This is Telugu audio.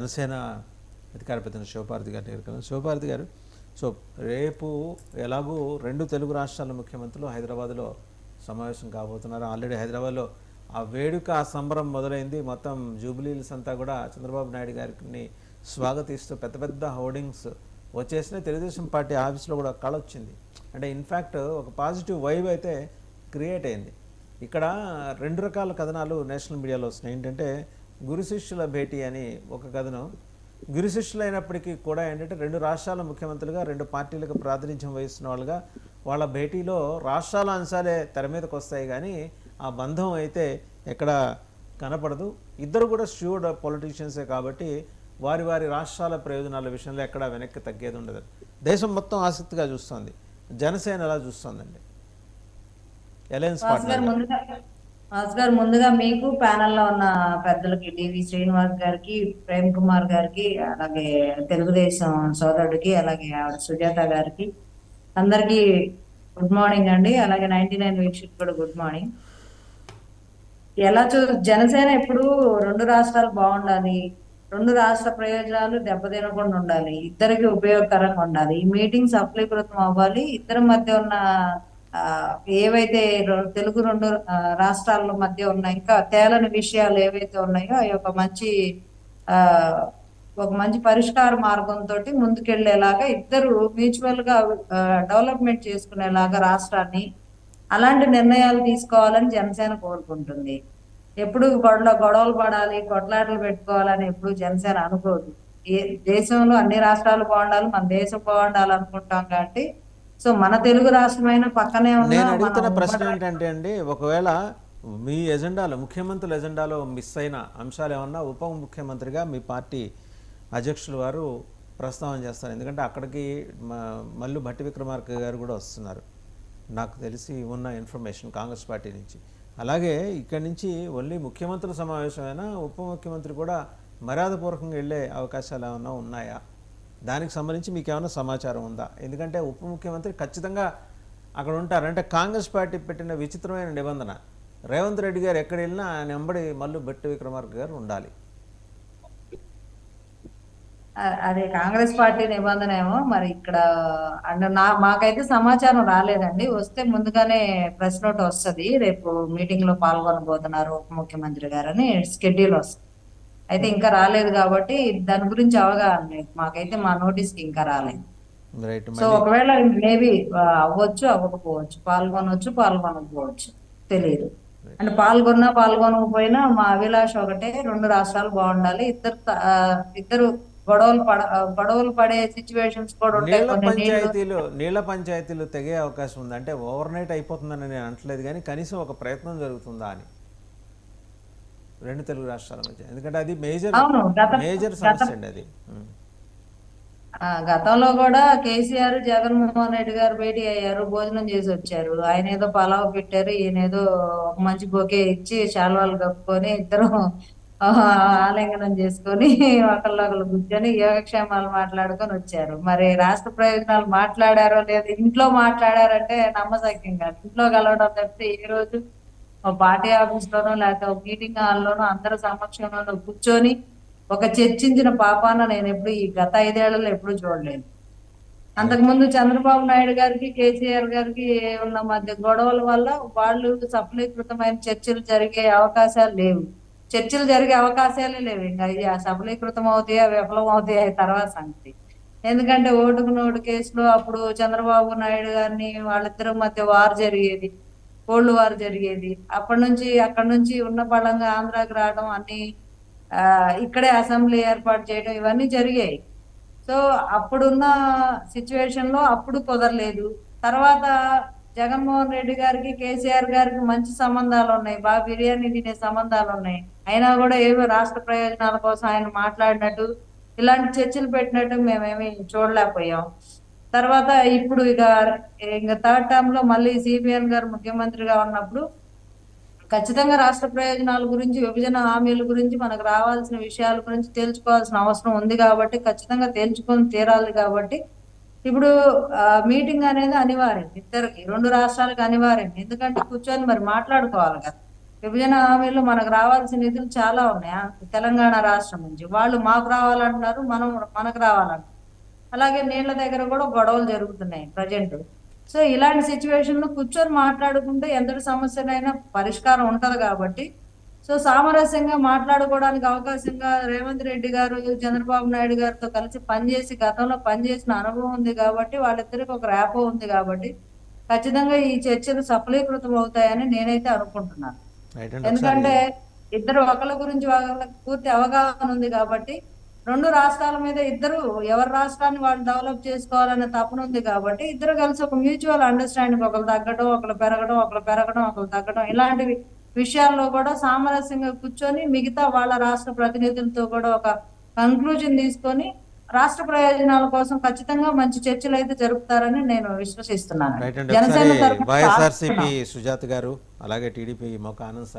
జనసేన అధికార ప్రతినిధి శివపార్వతి గారి దగ్గరికి వెళ్ళాం. శివపార్వతి గారు, సో రేపు ఎలాగూ రెండు తెలుగు రాష్ట్రాల ముఖ్యమంత్రులు హైదరాబాద్లో సమావేశం కాబోతున్నారు. ఆల్రెడీ హైదరాబాద్లో ఆ వేడుక ఆ సంబరం మొదలైంది. మొత్తం జూబ్లీహిల్స్ అంతా కూడా చంద్రబాబు నాయుడు గారిని స్వాగతిస్తూ పెద్ద పెద్ద హోర్డింగ్స్ వచ్చేసినాయి. తెలుగుదేశం పార్టీ ఆఫీస్లో కూడా కళొచ్చింది. అంటే ఇన్ఫ్యాక్ట్ ఒక పాజిటివ్ వైబ్ అయితే క్రియేట్ అయింది. ఇక్కడ రెండు రకాల కథనాలు నేషనల్ మీడియాలో వస్తున్నాయి. ఏంటంటే గురు శిష్యుల భేటీ అని ఒక కథనం. గురు శిష్యులు అయినప్పటికీ కూడా ఏంటంటే రెండు రాష్ట్రాల ముఖ్యమంత్రులుగా రెండు పార్టీలకు ప్రాతినిధ్యం వహిస్తున్న వాళ్ళుగా వాళ్ళ భేటీలో రాష్ట్రాల అంశాలే తెర మీదకి వస్తాయి, కానీ ఆ బంధం అయితే ఎక్కడ కనపడదు. ఇద్దరు కూడా ష్యూర్డ్ పొలిటీషియన్సే కాబట్టి వారి వారి రాష్ట్రాల ప్రయోజనాల విషయంలో ఎక్కడ వెనక్కి తగ్గేది ఉండదు. దేశం మొత్తం ఆసక్తిగా చూస్తోంది. జనసేన ఎలా చూస్తోందండి? అలయన్స్ పార్ట్నర్ ముందుగా మీకు ప్యానెల్లో ఉన్న పెద్దలకి డివి శ్రీనివాస్ గారికి, ప్రేమ్ కుమార్ గారికి, అలాగే తెలుగుదేశం సోదరుడికి, అలాగే ఆవిడ సుజాత గారికి అందరికి గుడ్ మార్నింగ్ అండి. అలాగే 99 వీక్షకు కూడా గుడ్ మార్నింగ్. జనసేన ఎప్పుడు రెండు రాష్ట్రాలు బాగుండాలి, రెండు రాష్ట్ర ప్రయోజనాలు దెబ్బతినకుండా ఉండాలి, ఇద్దరికి ఉపయోగకరంగా ఉండాలి, ఈ మీటింగ్ సఫలీకృతం అవ్వాలి, ఇద్దరి మధ్య ఉన్న ఏవైతే తెలుగు రెండు రాష్ట్రాల మధ్య ఉన్న ఇంకా తేలని విషయాలు ఏవైతే ఉన్నాయో అవి ఒక మంచి పరిష్కార మార్గంతో ముందుకెళ్లేలాగా ఇద్దరు మ్యూచువల్ గా డెవలప్మెంట్ చేసుకునేలాగా రాష్ట్రాన్ని అలాంటి నిర్ణయాలు తీసుకోవాలని జనసేన కోరుకుంటుంది. ఎప్పుడు గొడవలు పడాలి, కొట్లాటలు పెట్టుకోవాలని ఎప్పుడు జనసేన అనుకోదు. దేశంలో అన్ని రాష్ట్రాలు బాగుండాలి, మన దేశం బాగుండాలి అనుకుంటాం కాబట్టి సో మన తెలుగు రాష్ట్రమైన పక్కనే ఉన్న నేను అడుగుతున్న ప్రశ్న ఏంటంటే అండి, ఒకవేళ మీ ఎజెండాలో ముఖ్యమంత్రుల ఎజెండాలో మిస్ అయిన అంశాలు ఏమన్నా ఉప ముఖ్యమంత్రిగా మీ పార్టీ అధ్యక్షులు వారు ప్రస్తావన చేస్తారు. ఎందుకంటే అక్కడికి మల్లు భట్టి విక్రమార్క గారు కూడా వస్తున్నారు, నాకు తెలిసి ఉన్న ఇన్ఫర్మేషన్ కాంగ్రెస్ పార్టీ నుంచి. అలాగే ఇక్కడి నుంచి ఓన్లీ ముఖ్యమంత్రుల సమావేశమైనా ఉప ముఖ్యమంత్రి కూడా మర్యాదపూర్వకంగా వెళ్ళే అవకాశాలు ఏమైనా ఉన్నాయా? దానికి సంబంధించి మీకు ఏమైనా సమాచారం ఉందా? ఎందుకంటే ఉప ముఖ్యమంత్రి ఖచ్చితంగా అక్కడ ఉంటారు. అంటే కాంగ్రెస్ పార్టీ పెట్టిన విచిత్రమైన నిబంధన, రేవంత్ రెడ్డి గారు ఎక్కడ వెళ్ళినా ఆయన వెంబడి మల్లు భట్టి విక్రమార్క గారు ఉండాలి. అదే కాంగ్రెస్ పార్టీ నిబంధన ఏమో మరి ఇక్కడ మాకైతే సమాచారం రాలేదండి. వస్తే ముందుగానే ప్రెస్ నోట్ వస్తుంది, రేపు మీటింగ్ లో పాల్గొనబోతున్నారు ఉప ముఖ్యమంత్రి గారు అని షెడ్యూల్ వస్తుంది. అయితే ఇంకా రాలేదు కాబట్టి దాని గురించి అవగాహన లేదు మాకైతే, మా నోటీస్ కి ఇంకా రాలేదు. సో ఒకవేళ మేబీ అవ్వచ్చు, అవ్వకపోవచ్చు, పాల్గొనవచ్చు, పాల్గొనకపోవచ్చు, తెలియదు. అంటే పాల్గొనకపోయినా మా అభిలాష ఒకటే, రెండు రాష్ట్రాలు బాగుండాలి, ఇద్దరు గొడవలు పడే సిచ్యువేషన్స్ కూడా ఉంటాయి. నీళ్ల పంచాయతీలు తెగే అవకాశం ఉంది. అంటే ఓవర్ నైట్ అయిపోతుందని నేను అంటలేదు, కానీ కనీసం ఒక ప్రయత్నం జరుగుతుందా అని రెండు తెలుగు రాష్ట్రాల మధ్య. ఎందుకంటే అది మేజర్ సమస్య అండి అది. గతంలో కూడా కేసీఆర్ జగన్మోహన్ రెడ్డి గారు భేటీ అయ్యారు, భోజనం చేసి వచ్చారు. ఆయన ఏదో పలావ్ పెట్టారు, ఈయన ఏదో ఒక మంచి బొకే ఇచ్చి శాల్వాలు కప్పుకొని ఇద్దరు ఆలింగనం చేసుకొని ఒకళ్ళొకళ్ళు కూర్చొని యోగక్షేమాలు మాట్లాడుకొని వచ్చారు. మరి రాష్ట్ర ప్రయోజనాలు మాట్లాడారో లేదు, ఇంట్లో మాట్లాడారంటే నమ్మశక్యం కాదు. ఇంట్లో కలవడం తప్పితే ఏ రోజు పార్టీ ఆఫీస్ లోనో లేకపోతే ఒక మీటింగ్ హాల్లోనో అందరి సమక్షంలోనో కూర్చొని ఒక చర్చించిన పాపాన నేను ఎప్పుడు ఈ గత 5 ఏళ్లలో ఎప్పుడు చూడలేదు. అంతకుముందు చంద్రబాబు నాయుడు గారికి కేసీఆర్ గారికి ఉన్న మధ్య గొడవల వల్ల వాళ్ళు సఫలీకృతమైన చర్చలు జరిగే అవకాశాలు లేవు. చర్చలు జరిగే అవకాశాలే లేవు. ఇంకా సఫలీకృతం అవుతాయా విఫలం అవుతాయా తర్వాత సంగతి. ఎందుకంటే ఓటుకు నోటు కేసులో అప్పుడు చంద్రబాబు నాయుడు గారిని వాళ్ళిద్దరి మధ్య వారు జరిగేది, కోల్డ్ వార్ జరిగేది. అక్కడి నుంచి ఉన్న బలంగా ఆంధ్రాకి రావడం, అన్ని ఇక్కడే అసెంబ్లీ ఏర్పాటు చేయడం, ఇవన్నీ జరిగాయి. సో అప్పుడున్న సిచ్యువేషన్ లో అప్పుడు కుదరలేదు. తర్వాత జగన్మోహన్ రెడ్డి గారికి కేసీఆర్ గారికి మంచి సంబంధాలు ఉన్నాయి, బాగా బిర్యానీ తినే సంబంధాలు ఉన్నాయి. అయినా కూడా ఏవో రాష్ట్ర ప్రయోజనాల కోసం ఆయన మాట్లాడినట్టు ఇలాంటి చర్చలు పెట్టినట్టు మేమేమి చూడలేకపోయాం. తర్వాత ఇప్పుడు ఇక థర్డ్ టర్మ్ లో మళ్ళీ సిపిఎన్ గారు ముఖ్యమంత్రిగా ఉన్నప్పుడు ఖచ్చితంగా రాష్ట్ర ప్రయోజనాల గురించి, విభజన హామీల గురించి, మనకు రావాల్సిన విషయాల గురించి తేల్చుకోవాల్సిన అవసరం ఉంది కాబట్టి ఖచ్చితంగా తేల్చుకొని తీరాలి. కాబట్టి ఇప్పుడు మీటింగ్ అనేది అనివార్యం, ఇద్దరికి రెండు రాష్ట్రాలకు అనివార్యం. ఎందుకంటే కూర్చొని మరి మాట్లాడుకోవాలి కదా. విభజన హామీలో మనకు రావాల్సిన నిధులు చాలా ఉన్నాయి తెలంగాణ రాష్ట్రం నుంచి. వాళ్ళు మాకు రావాలంటున్నారు, మనం మనకు రావాలంటున్నారు. అలాగే నీళ్ల దగ్గర కూడా గొడవలు జరుగుతున్నాయి ప్రజెంట్. సో ఇలాంటి సిచ్యువేషన్ లో కూర్చొని మాట్లాడుకుంటే ఎంతటి సమస్యనైనా పరిష్కారం ఉంటది కాబట్టి, సో సామరస్యంగా మాట్లాడుకోవడానికి అవకాశంగా రేవంత్ రెడ్డి గారు చంద్రబాబు నాయుడు గారితో కలిసి పనిచేసి గతంలో పనిచేసిన అనుభవం ఉంది కాబట్టి, వాళ్ళిద్దరికి ఒక ర్యాపో ఉంది కాబట్టి ఖచ్చితంగా ఈ చర్చలు సఫలీకృతం అవుతాయని నేనైతే అనుకుంటున్నాను. రైట్ అండి. ఒకసారి ఎందుకంటే ఇద్దరు ఒకళ్ళ గురించి వాళ్ళకి పూర్తి అవగాహన ఉంది కాబట్టి, రెండు రాష్ట్రాల మీద ఇద్దరు ఎవరి రాష్ట్రాన్ని వాళ్ళు డెవలప్ చేసుకోవాలనే తపన ఉంది కాబట్టి, ఇద్దరు కలిసి ఒక మ్యూచువల్ అండర్స్టాండింగ్, ఒకరు తగ్గడం, ఒకరు పెరగడం, ఒకరు పెరగడం, ఒకరు తగ్గడం, ఇలాంటి విషయాల్లో కూడా సామరస్యంగా కూర్చొని మిగతా వాళ్ళ రాష్ట్ర ప్రతినిధులతో కూడా ఒక కన్క్లూజన్ తీసుకొని రాష్ట్ర ప్రయోజనాల కోసం ఖచ్చితంగా మంచి చర్చలు అయితే జరుపుతారని నేను విశ్వసిస్తున్నాను. రైట్ అండి. జనసేన ఒకసారి తరఫున వైఎస్ఆర్సీపీ సుజాత గారు, అలాగే టీడీపీ మొక్క ఆనంద్